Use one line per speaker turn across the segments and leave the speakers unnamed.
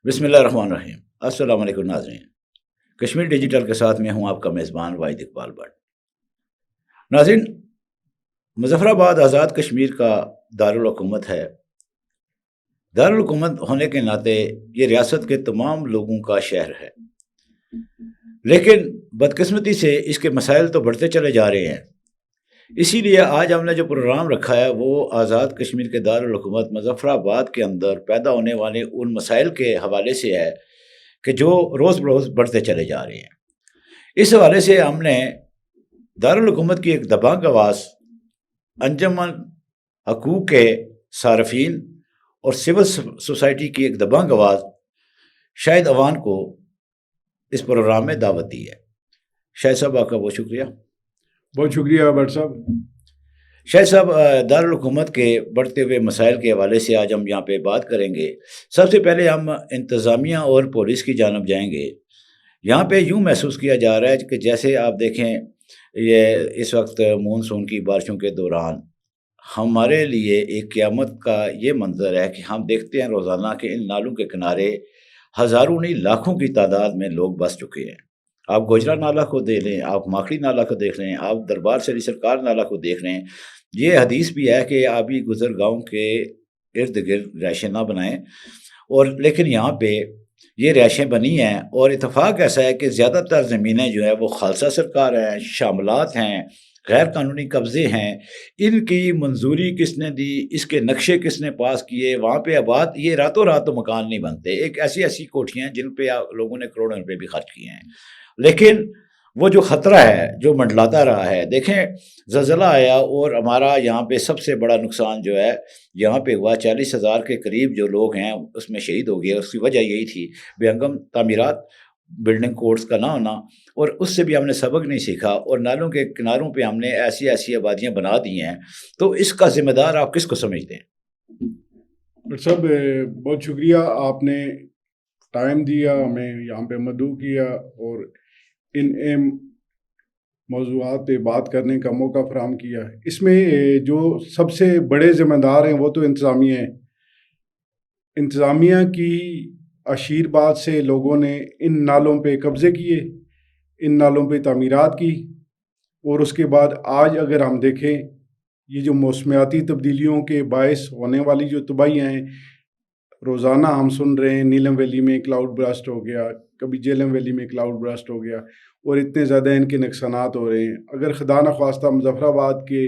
بسم اللہ الرحمن الرحیم۔ السلام علیکم ناظرین، کشمیر ڈیجیٹل کے ساتھ میں ہوں آپ کا میزبان واحد اقبال بٹ۔ ناظرین، مظفر آباد آزاد کشمیر کا دارالحکومت ہے۔ دارالحکومت ہونے کے ناطے یہ ریاست کے تمام لوگوں کا شہر ہے، لیکن بدقسمتی سے اس کے مسائل تو بڑھتے چلے جا رہے ہیں۔ اسی لیے آج ہم نے جو پروگرام رکھا ہے وہ آزاد کشمیر کے دارالحکومت مظفر آباد کے اندر پیدا ہونے والے ان مسائل کے حوالے سے ہے کہ جو روز بروز بڑھتے چلے جا رہے ہیں۔ اس حوالے سے ہم نے دارالحکومت کی ایک دبنگ آواز انجمن حقوق کے صارفین اور سول سوسائٹی کی ایک دبنگ آواز شاہد عوان کو اس پروگرام میں دعوت دی ہے۔ شاہد صاحب آپ کا بہت شکریہ۔
بہت شکریہ بٹ صاحب۔
شاہد صاحب، دارالحکومت کے بڑھتے ہوئے مسائل کے حوالے سے آج ہم یہاں پہ بات کریں گے۔ سب سے پہلے ہم انتظامیہ اور پولیس کی جانب جائیں گے۔ یہاں پہ یوں محسوس کیا جا رہا ہے کہ جیسے آپ دیکھیں یہ اس وقت مونسون کی بارشوں کے دوران ہمارے لیے ایک قیامت کا یہ منظر ہے کہ ہم دیکھتے ہیں روزانہ کہ ان نالوں کے کنارے ہزاروں نہیں لاکھوں کی تعداد میں لوگ بس چکے ہیں۔ آپ گوجرا نالہ کو دیکھ لیں، آپ ماکڑی نالہ کو دیکھ لیں، آپ دربار سری سرکار نالہ کو دیکھ لیں۔ یہ حدیث بھی ہے کہ آبی گزر گاؤں کے ارد گرد رہائشیں نہ بنائیں، اور لیکن یہاں پہ یہ رہائشیں بنی ہیں، اور اتفاق ایسا ہے کہ زیادہ تر زمینیں جو ہیں وہ خالصہ سرکار ہیں، شاملات ہیں، غیر قانونی قبضے ہیں۔ ان کی منظوری کس نے دی، اس کے نقشے کس نے پاس کیے، وہاں پہ آباد یہ راتوں رات تو مکان نہیں بنتے۔ ایک ایسی کوٹھیاں ہیں جن پہ لوگوں نے کروڑوں روپے بھی خرچ کیے ہیں، لیکن وہ جو خطرہ ہے جو منڈلاتا رہا ہے۔ دیکھیں زلزلہ آیا اور ہمارا یہاں پہ سب سے بڑا نقصان جو ہے یہاں پہ ہوا، 40,000 کے قریب جو لوگ ہیں اس میں شہید ہو گئے۔ اس کی وجہ یہی تھی بے ہنگم تعمیرات، بلڈنگ کوڈز کا نہ ہونا، اور اس سے بھی ہم نے سبق نہیں سیکھا، اور نالوں کے کناروں پہ ہم نے ایسی آبادیاں بنا دی ہیں۔ تو اس کا ذمہ دار آپ کس کو سمجھتے ہیں؟
بٹ صاحب بہت شکریہ، آپ نے ٹائم دیا، ہمیں یہاں پہ مدعو کیا اور ان اہم موضوعات پہ بات کرنے کا موقع فراہم کیا۔ اس میں جو سب سے بڑے ذمہ دار ہیں وہ تو انتظامیہ ہیں۔ انتظامیہ کی عشیر سے لوگوں نے ان نالوں پہ قبضے کیے، ان نالوں پہ تعمیرات کی، اور اس کے بعد آج اگر ہم دیکھیں یہ جو موسمیاتی تبدیلیوں کے باعث ہونے والی جو تباہیاں ہیں، روزانہ ہم سن رہے ہیں نیلم ویلی میں کلاؤڈ برسٹ ہو گیا، کبھی جیلم ویلی میں کلاؤڈ برسٹ ہو گیا، اور اتنے زیادہ ان کے نقصانات ہو رہے ہیں۔ اگر خدا نخواستہ مظفر آباد کے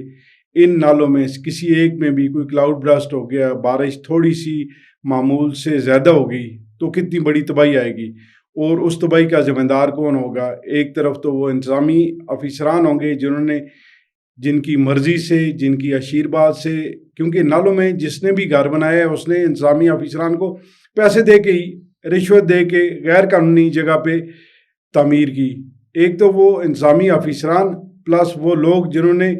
ان نالوں میں کسی ایک میں بھی کوئی کلاؤڈ برسٹ ہو گیا، بارش تھوڑی سی معمول سے زیادہ ہو گئی تو کتنی بڑی تباہی آئے گی، اور اس تباہی کا ذمہ دار کون ہوگا؟ ایک طرف تو وہ انتظامی افسران ہوں گے جن کی مرضی سے، جن کی عشیرباد سے، کیونکہ نالوں میں جس نے بھی گھر بنایا ہے اس نے انتظامی افسران کو پیسے دے کے ہی، رشوت دے کے غیر قانونی جگہ پہ تعمیر کی۔ ایک تو وہ انتظامی افسران پلس وہ لوگ جنہوں نے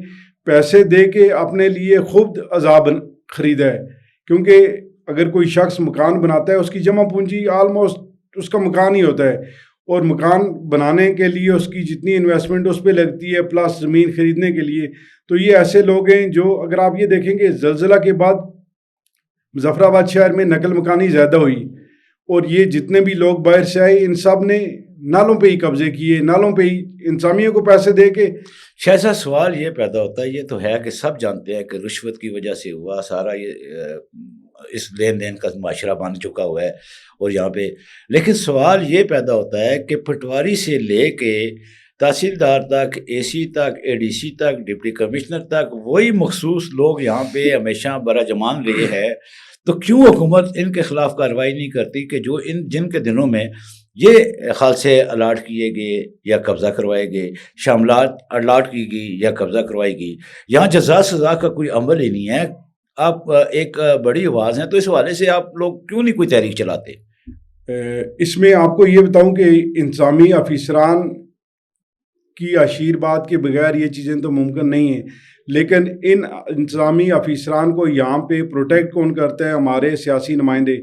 پیسے دے کے اپنے لیے خود عذاب خریدا ہے، کیونکہ اگر کوئی شخص مکان بناتا ہے اس کی جمع پونجی آلموسٹ اس کا مکان ہی ہوتا ہے، اور مکان بنانے کے لیے اس کی جتنی انویسٹمنٹ اس پہ لگتی ہے پلس زمین خریدنے کے لیے، تو یہ ایسے لوگ ہیں جو، اگر آپ یہ دیکھیں گے زلزلہ کے بعد مظفر آباد شہر میں نقل مکانی زیادہ ہوئی، اور یہ جتنے بھی لوگ باہر سے آئے ان سب نے نالوں پہ ہی قبضے کیے، نالوں پہ ہی انتظامیہ کو پیسے دے کے۔
شہزاد سوال یہ پیدا ہوتا ہے، یہ تو ہے کہ سب جانتے ہیں کہ رشوت کی وجہ سے ہوا سارا، یہ اس لین دین کا معاشرہ بن چکا ہوا ہے اور یہاں پہ، لیکن سوال یہ پیدا ہوتا ہے کہ پٹواری سے لے کے تحصیلدار تک، اے سی تک، اے ڈی سی تک، ڈپٹی کمشنر تک وہی مخصوص لوگ یہاں پہ ہمیشہ براجمان رہے ہیں، تو کیوں حکومت ان کے خلاف کارروائی نہیں کرتی کہ جو جن کے دنوں میں یہ خالصے الاٹ کیے گئے یا قبضہ کروائے گئے، شاملات الاٹ کی گئی یا قبضہ کروائی گئی؟ یہاں جزا سزا کا کوئی عمل ہی نہیں ہے۔ آپ ایک بڑی آواز ہیں، تو اس حوالے سے آپ لوگ کیوں نہیں کوئی تحریک چلاتے؟
اس میں آپ کو یہ بتاؤں کہ انتظامی افسران کی عشیرباد کے بغیر یہ چیزیں تو ممکن نہیں ہیں، لیکن ان انتظامی افسران کو یہاں پہ پروٹیکٹ کون کرتا ہے؟ ہمارے سیاسی نمائندے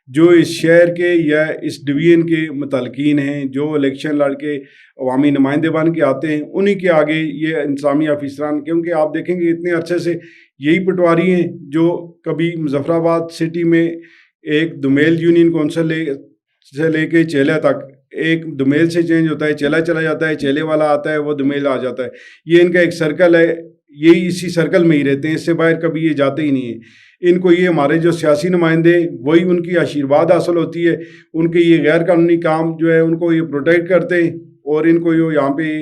جو اس شہر کے یا اس ڈویژن کے متعلقین ہیں، جو الیکشن لڑ کے عوامی نمائندے بن کے آتے ہیں، انہی کے آگے یہ انتظامی افسران، کیونکہ آپ دیکھیں گے اتنے عرصے سے یہی پٹواری ہیں جو کبھی مظفر آباد سٹی میں ایک دومیل یونین کونسل سے لے کے چیلہ تک، ایک دمیل سے چینج ہوتا ہے، چیلہ چلا جاتا ہے، چیلے والا آتا ہے، وہ دمیل آ جاتا ہے. یہ ان کا ایک سرکل ہے، یہی اسی سرکل میں ہی رہتے ہیں، اس سے باہر کبھی یہ جاتے ہی نہیں ہیں. ان کو یہ ہمارے جو سیاسی نمائندے وہی ان کی آشیرواد حاصل ہوتی ہے، ان کے یہ غیر قانونی کام جو ہے ان کو یہ پروٹیکٹ کرتے ہیں، اور ان کو یہاں پہ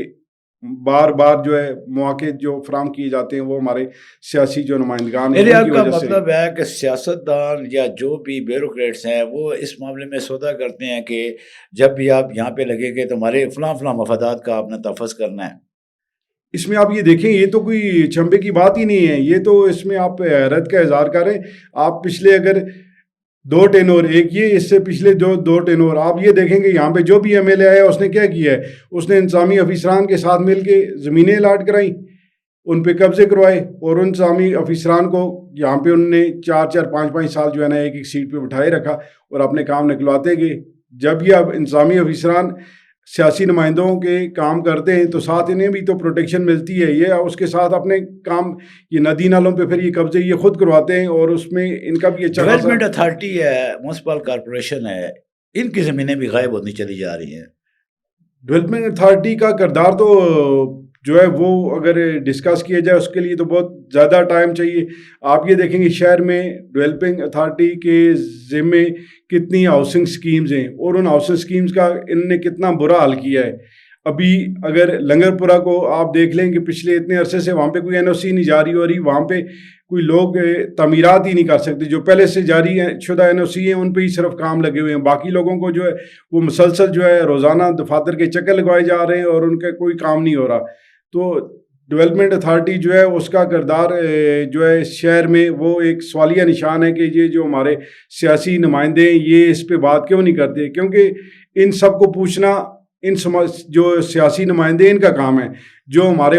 بار بار جو ہے مواقع جو فراہم کیے جاتے ہیں وہ ہمارے سیاسی جو نمائندگان ہیں
یعنی
ان
آپ
کی
کا
وجہ سے.
مطلب ہے کہ سیاستدان یا جو بھی بیوروکریٹس ہیں وہ اس معاملے میں سودا کرتے ہیں کہ جب بھی آپ یہاں پہ لگے گے تو ہمارے فلاں فلاں مفادات کا آپ نے تحفظ کرنا ہے.
اس میں آپ یہ دیکھیں، یہ تو کوئی چمبے کی بات ہی نہیں ہے، یہ تو اس میں آپ حیرت کا اظہار کریں. آپ پچھلے اگر 2 ٹینور، ایک یہ اس سے پچھلے دو ٹینور آپ یہ دیکھیں گے یہاں پہ جو بھی ایم ایل اے آیا اس نے کیا کیا ہے، اس نے انتظامی افسران کے ساتھ مل کے زمینیں الاٹ کرائیں، ان پہ قبضے کروائے، اور ان انتظامی افسران کو یہاں پہ انہوں نے 4-5 سال جو ہے نا ایک سیٹ پہ بٹھائے رکھا اور اپنے کام نکلواتے گئے. جب یہ اب انتظامی افسران سیاسی نمائندوں کے کام کرتے ہیں تو ساتھ انہیں بھی تو پروٹیکشن ملتی ہے، یہ اس کے ساتھ اپنے کام یہ ندی نالوں پہ پھر یہ قبضے یہ خود کرواتے ہیں، اور اس میں ان کا بھی اچھا خاصا.
ڈیولپمنٹ اتھارٹی ہے، میونسپل کارپوریشن ہے، ان کی زمینیں بھی غائب ہوتی چلی جا رہی ہیں.
ڈیولپمنٹ اتھارٹی کا کردار تو جو ہے وہ اگر ڈسکس کیا جائے اس کے لیے تو بہت زیادہ ٹائم چاہیے. آپ یہ دیکھیں گے شہر میں ڈیولپنگ اتھارٹی کے ذمے کتنی ہاؤسنگ سکیمز ہیں، اور ان ہاؤسنگ سکیمز کا ان نے کتنا برا حال کیا ہے. ابھی اگر لنگر پورہ کو آپ دیکھ لیں کہ پچھلے اتنے عرصے سے وہاں پہ کوئی این او سی نہیں جاری ہو رہی، وہاں پہ کوئی لوگ تعمیرات ہی نہیں کر سکتے. جو پہلے سے جاری شدہ این او سی ہیں ان پہ ہی صرف کام لگے ہوئے ہیں، باقی لوگوں کو جو ہے وہ مسلسل جو ہے روزانہ دفاتر کے چکر لگوائے جا رہے ہیں اور ان کا کوئی کام نہیں ہو رہا. تو ڈیولپمنٹ اتھارٹی جو ہے اس کا کردار جو ہے اس شہر میں وہ ایک سوالیہ نشان ہے کہ یہ جو ہمارے سیاسی نمائندے ہیں یہ اس پہ بات کیوں نہیں کرتے، کیونکہ ان سب کو پوچھنا ان جو سیاسی نمائندے ان کا کام ہے. جو ہمارے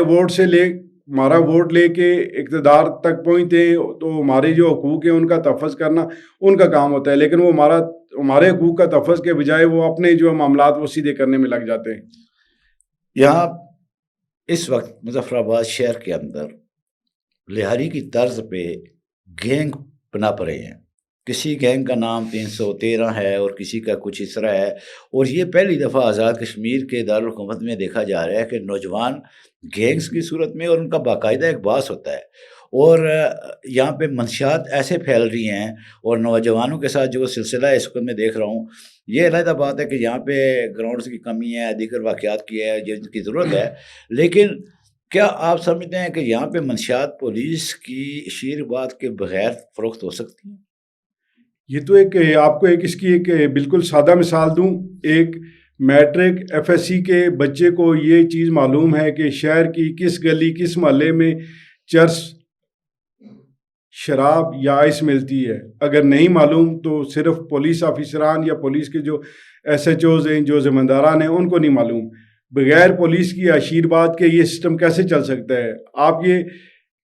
ہمارا ووٹ لے کے اقتدار تک پہنچتے ہیں تو ہمارے جو حقوق ہیں ان کا تحفظ کرنا ان کا کام ہوتا ہے، لیکن وہ ہمارے حقوق کا تحفظ کے بجائے وہ اپنے جو معاملات وہ سیدھے کرنے میں لگ جاتے ہیں.
یہاں اس وقت مظفر آباد شہر کے اندر لہاری کی طرز پہ گینگ بنا پڑے ہیں. کسی گینگ کا نام 313 ہے اور کسی کا کچھ اس طرح ہے، اور یہ پہلی دفعہ آزاد کشمیر کے دارالحکومت میں دیکھا جا رہا ہے کہ نوجوان گینگز کی صورت میں، اور ان کا باقاعدہ ایک باس ہوتا ہے، اور یہاں پہ منشیات ایسے پھیل رہی ہیں، اور نوجوانوں کے ساتھ جو سلسلہ اس وقت میں دیکھ رہا ہوں، یہ علیحدہ بات ہے کہ یہاں پہ گراؤنڈز کی کمی ہے، دیگر واقعات کی ہے جن کی ضرورت ہے. لیکن کیا آپ سمجھتے ہیں کہ یہاں پہ منشیات پولیس کی شیر بات کے بغیر فروخت ہو سکتی ہیں؟
یہ تو ایک آپ کو اس کی ایک بالکل سادہ مثال دوں. ایک میٹرک ایف ایس سی کے بچے کو یہ چیز معلوم ہے کہ شہر کی کس گلی کس محلے میں چرس، شراب یا آئس ملتی ہے. اگر نہیں معلوم تو صرف پولیس آفیسران یا پولیس کے جو ایس ایچ اوز ہیں، جو ذمہ داران ہیں، ان کو نہیں معلوم. بغیر پولیس کی آشیرواد کے یہ سسٹم کیسے چل سکتا ہے؟ آپ یہ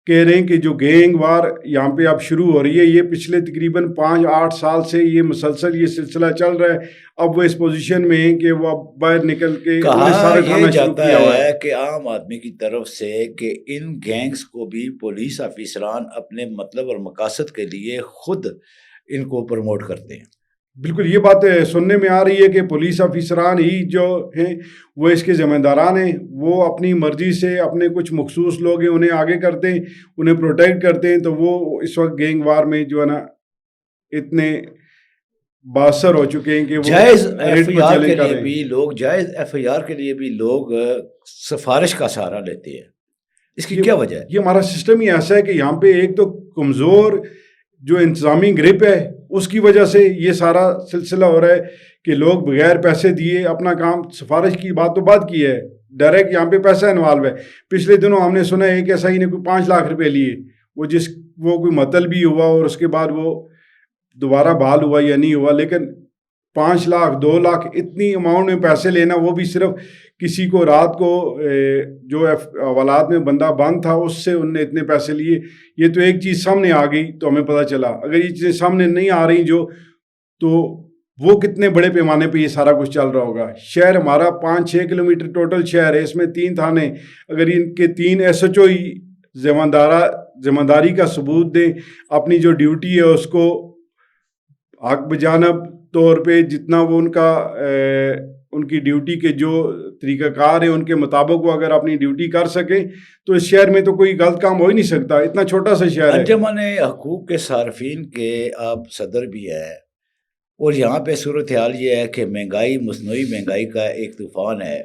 کہہ رہے ہیں کہ جو گینگ وار یہاں پہ اب شروع ہو رہی ہے، یہ پچھلے تقریباً 5-8 سال سے یہ مسلسل یہ سلسلہ چل رہا ہے. اب وہ اس پوزیشن میں ہیں کہ وہ اب باہر نکل کے انہوں نے
کہا
سارے
یہ
کھانا شروع
جاتا
کیا ہوا ہے.
ہے کہ عام آدمی کی طرف سے کہ ان گینگز کو بھی پولیس آفیسران اپنے مطلب اور مقاصد کے لیے خود ان کو پروموٹ کرتے ہیں.
بالکل یہ بات سننے میں آ رہی ہے کہ پولیس آفیسران ہی جو ہیں وہ اس کے ذمہ داران ہیں، وہ اپنی مرضی سے اپنے کچھ مخصوص لوگ ہیں انہیں آگے کرتے ہیں، انہیں پروٹیکٹ کرتے ہیں. تو وہ اس وقت گینگ وار میں جو ہے نا اتنے باثر ہو چکے ہیں کہ وہ
جائز ایف
ریٹ
آئی
پر
آر
چیلنج
کے
کر
لیے
رہے ہیں.
بھی لوگ سفارش کا سہارا لیتے ہیں. اس کی کیا وجہ ہے؟
یہ ہمارا سسٹم ہی ایسا ہے کہ یہاں پہ ایک تو کمزور جو انتظامی گرپ ہے اس کی وجہ سے یہ سارا سلسلہ ہو رہا ہے کہ لوگ بغیر پیسے دیے اپنا کام، سفارش کی بات تو بات کی ہے، ڈائریکٹ یہاں پہ پیسہ انوالو ہے. پچھلے دنوں ہم نے سنا ہے کہ ایسا ہی نے کوئی 5 لاکھ روپے لیے، وہ کوئی معطل بھی ہوا اور اس کے بعد وہ دوبارہ بحال ہوا یا نہیں ہوا. لیکن 5 لاکھ 2 لاکھ اتنی اماؤنٹ میں پیسے لینا، وہ بھی صرف کسی کو رات کو جو حوالات میں بندہ بند تھا اس سے انہوں نے اتنے پیسے لیے. یہ تو ایک چیز سامنے آ گئی تو ہمیں پتہ چلا. اگر یہ چیزیں سامنے نہیں آ رہی تو وہ کتنے بڑے پیمانے پہ یہ سارا کچھ چل رہا ہوگا. شہر ہمارا 5-6 کلومیٹر ٹوٹل شہر ہے، اس میں 3 تھانے. اگر ان کے 3 ایس ایچ او ہی ذمہ داری کا ثبوت دیں، اپنی جو ڈیوٹی ہے اس کو حق بجانب، طور پہ جتنا وہ ان کی ڈیوٹی کے جو طریقہ کار ہیں ان کے مطابق وہ اگر اپنی ڈیوٹی کر سکیں تو اس شہر میں تو کوئی غلط کام ہو ہی نہیں سکتا، اتنا چھوٹا سا شہر ہے۔
انجمن حقوق کے صارفین کے آپ صدر بھی ہیں، اور یہاں پہ صورتحال یہ ہے کہ مہنگائی، مصنوعی مہنگائی کا ایک طوفان ہے۔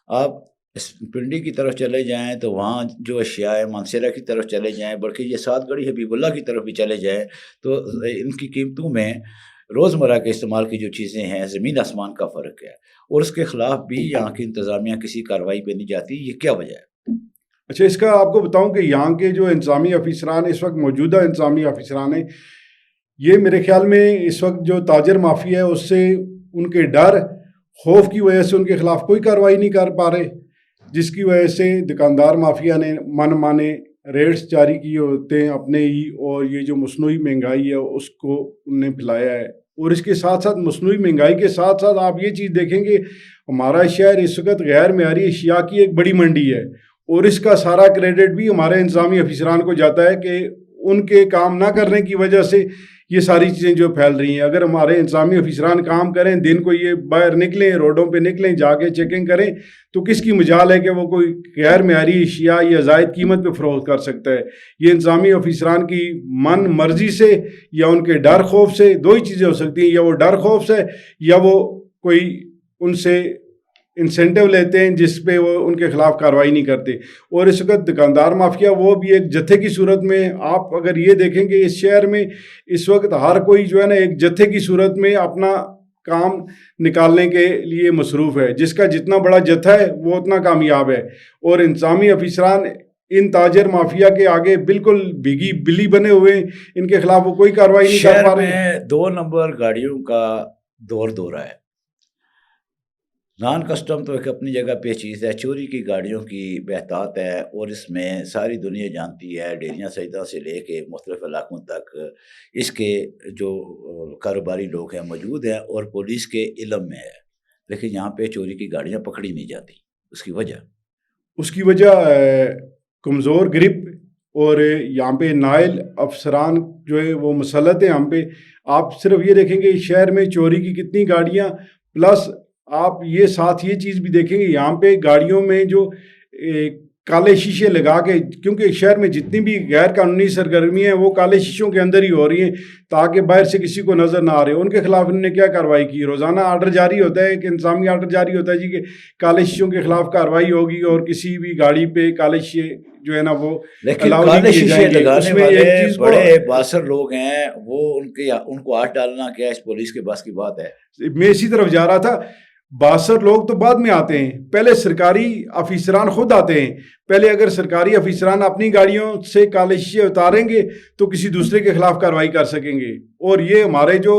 آپ اس پنڈی کی طرف چلے جائیں تو وہاں جو اشیاء ہیں، مانسیرا کی طرف چلے جائیں، بلکہ یہ سات گڑھی حبیب اللہ کی طرف بھی چلے جائیں تو ان کی قیمتوں میں روزمرہ کے استعمال کی جو چیزیں ہیں زمین آسمان کا فرق ہے، اور اس کے خلاف بھی یہاں کی انتظامیہ کسی کارروائی پہ نہیں جاتی۔ یہ کیا وجہ ہے؟
اچھا، اس کا آپ کو بتاؤں کہ یہاں کے جو انتظامی افسران اس وقت موجودہ انتظامی افسران ہیں، یہ میرے خیال میں اس وقت جو تاجر مافیا ہے اس سے ان کے ڈر خوف کی وجہ سے ان کے خلاف کوئی کارروائی نہیں کر پا رہے، جس کی وجہ سے دکاندار مافیا نے من مانے ریٹس جاری کیے ہوتے ہیں اپنے ہی، اور یہ جو مصنوعی مہنگائی ہے اس کو ان نے پھیلایا ہے۔ اور اس کے ساتھ ساتھ مصنوعی مہنگائی کے ساتھ ساتھ آپ یہ چیز دیکھیں گے ہمارا شہر اس وقت غیر معیاری اشیاء کی ایک بڑی منڈی ہے، اور اس کا سارا کریڈٹ بھی ہمارے انتظامی افسران کو جاتا ہے کہ ان کے کام نہ کرنے کی وجہ سے یہ ساری چیزیں جو پھیل رہی ہیں۔ اگر ہمارے انتظامی افسران کام کریں، دن کو یہ باہر نکلیں، روڈوں پہ نکلیں، جا کے چیکنگ کریں، تو کس کی مجال ہے کہ وہ کوئی غیر معیاری اشیاء یا زائد قیمت پہ فروخت کر سکتا ہے؟ یہ انتظامی افسران کی من مرضی سے یا ان کے ڈر خوف سے، دو ہی چیزیں ہو سکتی ہیں، یا وہ ڈر خوف سے یا وہ کوئی ان سے انسینٹیو لیتے ہیں جس پہ وہ ان کے خلاف کارروائی نہیں کرتے۔ اور اس وقت دکاندار مافیا وہ بھی ایک جتھے کی صورت میں، آپ اگر یہ دیکھیں کہ اس شہر میں اس وقت ہر کوئی جو ہے نا ایک جتھے کی صورت میں اپنا کام نکالنے کے لیے مصروف ہے، جس کا جتنا بڑا جتھا ہے وہ اتنا کامیاب ہے۔ اور انتظامی افسران ان تاجر مافیا کے آگے بالکل بھیگی بلی بنے ہوئے ہیں، ان کے خلاف وہ کوئی کارروائی نہیں کر پا رہے ہیں۔
شہر میں 2 نمبر گاڑیوں کا دورہ ہے۔ نان کسٹم تو ایک اپنی جگہ پہ چیز ہے، چوری کی گاڑیوں کی بہتات ہے، اور اس میں ساری دنیا جانتی ہے، ڈیریاں سیدہ سے لے کے مختلف علاقوں تک اس کے جو کاروباری لوگ ہیں موجود ہیں، اور پولیس کے علم میں ہے، لیکن یہاں پہ چوری کی گاڑیاں پکڑی نہیں جاتی۔ اس کی وجہ
کمزور گرپ، اور یہاں پہ نائل افسران جو ہے وہ مسلط ہیں ہم پہ۔ آپ صرف یہ دیکھیں گے شہر میں چوری کی کتنی گاڑیاں، پلس آپ یہ ساتھ یہ چیز بھی دیکھیں گے یہاں پہ گاڑیوں میں جو کالے شیشے لگا کے، کیونکہ شہر میں جتنی بھی غیر قانونی سرگرمیاں ہیں وہ کالے شیشوں کے اندر ہی ہو رہی ہیں تاکہ باہر سے کسی کو نظر نہ آ رہے۔ ان کے خلاف انہوں نے کیا کارروائی کی؟ روزانہ آرڈر جاری ہوتا ہے، ایک انتظامی آرڈر جاری ہوتا ہے جی کہ کالے شیشوں کے خلاف کارروائی ہوگی، اور کسی بھی گاڑی پہ کالے شیشے جو ہے نا وہ
کالے شیشے لگانے والے بڑے باثر لوگ ہیں، وہ ان کو ہاتھ ڈالنا کیا اس پولیس کے بس کی بات ہے؟
میں اسی طرف جا رہا تھا۔ باثر لوگ تو بعد میں آتے ہیں، پہلے سرکاری افسران خود آتے ہیں۔ پہلے اگر سرکاری افسران اپنی گاڑیوں سے کالے شیشے اتاریں گے تو کسی دوسرے کے خلاف کارروائی کر سکیں گے، اور یہ ہمارے جو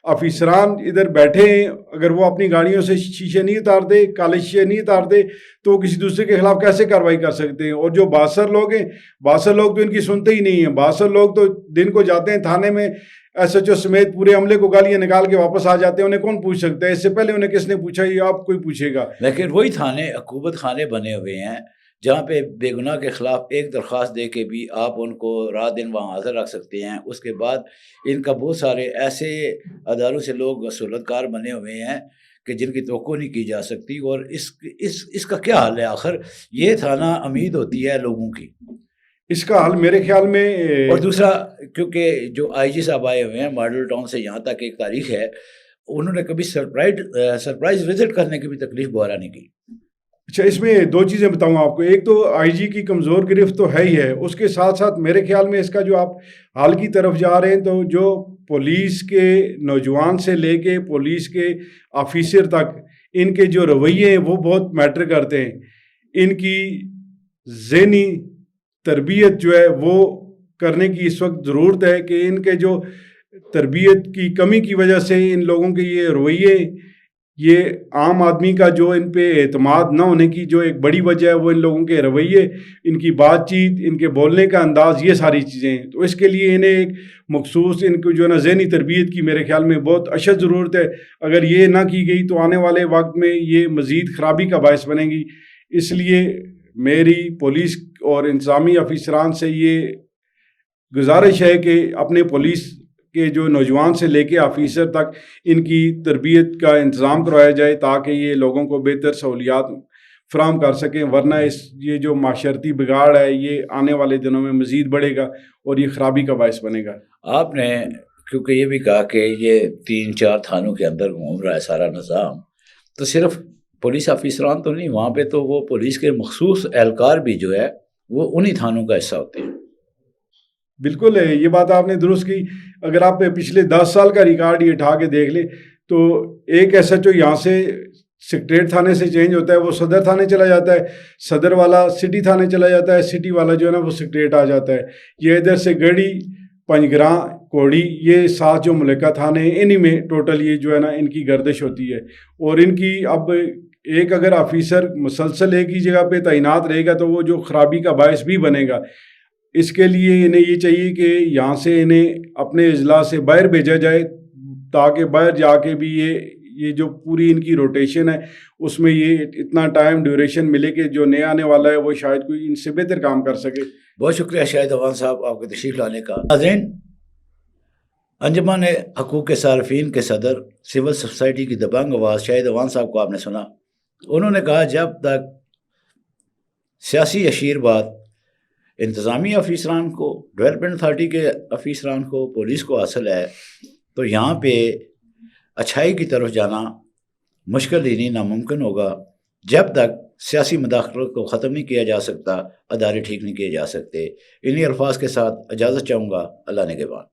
افسران ادھر بیٹھے ہیں اگر وہ اپنی گاڑیوں سے شیشے نہیں اتارتے، کالے شیشے نہیں اتارتے، تو وہ کسی دوسرے کے خلاف کیسے کارروائی کر سکتے ہیں؟ اور جو باثر لوگ ہیں، باثر لوگ تو ان کی سنتے ہی نہیں ہیں۔ باثر لوگ تو دن کو جاتے ہیں تھانے میں، ایس ایچ او سمیت پورے عملے کو گالیاں نکال کے واپس آ جاتے ہیں۔ انہیں کون پوچھ سکتا ہے؟ اس سے پہلے انہیں کس نے پوچھا؟ یہ آپ کوئی پوچھے گا؟
لیکن وہی تھانے عقوبت خانے بنے ہوئے ہیں جہاں پہ بے گناہ کے خلاف ایک درخواست دے کے بھی آپ ان کو رات دن وہاں حاضر رکھ سکتے ہیں۔ اس کے بعد ان کا بہت سارے ایسے اداروں سے لوگ سہولت کار بنے ہوئے ہیں کہ جن کی توقع نہیں کی جا سکتی، اور اس کا کیا حل ہے؟ آخر یہ تھانہ امید ہوتی ہے لوگوں کی،
اس کا حل میرے خیال میں،
اور دوسرا کیونکہ جو آئی جی صاحب آئے ہوئے ہیں ماڈل ٹاؤن سے، یہاں تک ایک تاریخ ہے، انہوں نے کبھی سرپرائز وزٹ کرنے کی بھی تکلیف گوارا نہیں کی۔
اچھا، اس میں 2 چیزیں بتاؤں آپ کو۔ ایک تو آئی جی کی کمزور گرفت تو ہے ہی ہے، اس کے ساتھ ساتھ میرے خیال میں اس کا جو آپ حال کی طرف جا رہے ہیں تو جو پولیس کے نوجوان سے لے کے پولیس کے آفیسر تک ان کے جو رویے ہیں وہ بہت میٹر کرتے ہیں۔ ان کی ذہنی تربیت جو ہے وہ کرنے کی اس وقت ضرورت ہے کہ ان کے جو تربیت کی کمی کی وجہ سے ان لوگوں کے یہ رویے، یہ عام آدمی کا جو ان پہ اعتماد نہ ہونے کی جو ایک بڑی وجہ ہے وہ ان لوگوں کے رویے، ان کی بات چیت، ان کے بولنے کا انداز، یہ ساری چیزیں ہیں۔ تو اس کے لیے انہیں ایک مخصوص ان کو جو ہے نا ذہنی تربیت کی میرے خیال میں بہت اشد ضرورت ہے۔ اگر یہ نہ کی گئی تو آنے والے وقت میں یہ مزید خرابی کا باعث بنے گی۔ اس لیے میری پولیس اور انتظامی افسران سے یہ گزارش ہے کہ اپنے پولیس کے جو نوجوان سے لے کے آفیسر تک ان کی تربیت کا انتظام کروایا جائے تاکہ یہ لوگوں کو بہتر سہولیات فراہم کر سکیں، ورنہ یہ جو معاشرتی بگاڑ ہے یہ آنے والے دنوں میں مزید بڑھے گا اور یہ خرابی کا باعث بنے گا۔
آپ نے کیونکہ یہ بھی کہا کہ یہ 3-4 تھانوں کے اندر گھوم رہا ہے سارا نظام، تو صرف پولیس آفیسران تو نہیں، وہاں پہ تو وہ پولیس کے مخصوص اہلکار بھی جو ہے وہ انہی تھانوں کا حصہ ہوتے ہیں۔
بالکل ہے، یہ بات آپ نے درست کی۔ اگر آپ پچھلے 10 سال کا ریکارڈ یہ اٹھا کے دیکھ لیں تو ایک ایس ایچ او یہاں سے سیکریٹریٹ تھانے سے چینج ہوتا ہے، وہ صدر تھانے چلا جاتا ہے، صدر والا سٹی تھانے چلا جاتا ہے، سٹی والا جو ہے نا وہ سیکریٹریٹ آ جاتا ہے۔ یہ ادھر سے گڑھی، پنجگراں، کوڑی، یہ 7 جو ملکہ تھانے ہیں انہی میں ٹوٹل یہ جو ہے نا ان کی گردش ہوتی ہے۔ اور ان کی اب ایک اگر آفیسر مسلسل ایک ہی جگہ پہ تعینات رہے گا تو وہ جو خرابی کا باعث بھی بنے گا۔ اس کے لیے انہیں یہ چاہیے کہ یہاں سے انہیں اپنے اضلاع سے باہر بھیجا جائے تاکہ باہر جا کے بھی یہ جو پوری ان کی روٹیشن ہے اس میں یہ اتنا ٹائم ڈیوریشن ملے کہ جو نیا آنے والا ہے وہ شاید کوئی ان سے بہتر کام کر سکے۔
بہت شکریہ شاہد عوان صاحب آپ کے تشریف لانے کا۔ ناظرین، انجمن حقوق صارفین کے صدر سول سوسائٹی کی دبنگ آواز شاہد عوان صاحب کو آپ نے سنا۔ انہوں نے کہا جب تک سیاسی اشیر بات انتظامی افیسران کو، ڈیولپمنٹ اتھارٹی کے افیسران کو، پولیس کو حاصل ہے تو یہاں پہ اچھائی کی طرف جانا مشکل ہی نہیں ناممکن ہوگا۔ جب تک سیاسی مداخلت کو ختم نہیں کیا جا سکتا، ادارے ٹھیک نہیں کیے جا سکتے۔ انہی الفاظ کے ساتھ اجازت چاہوں گا۔ اللہ نگہبان۔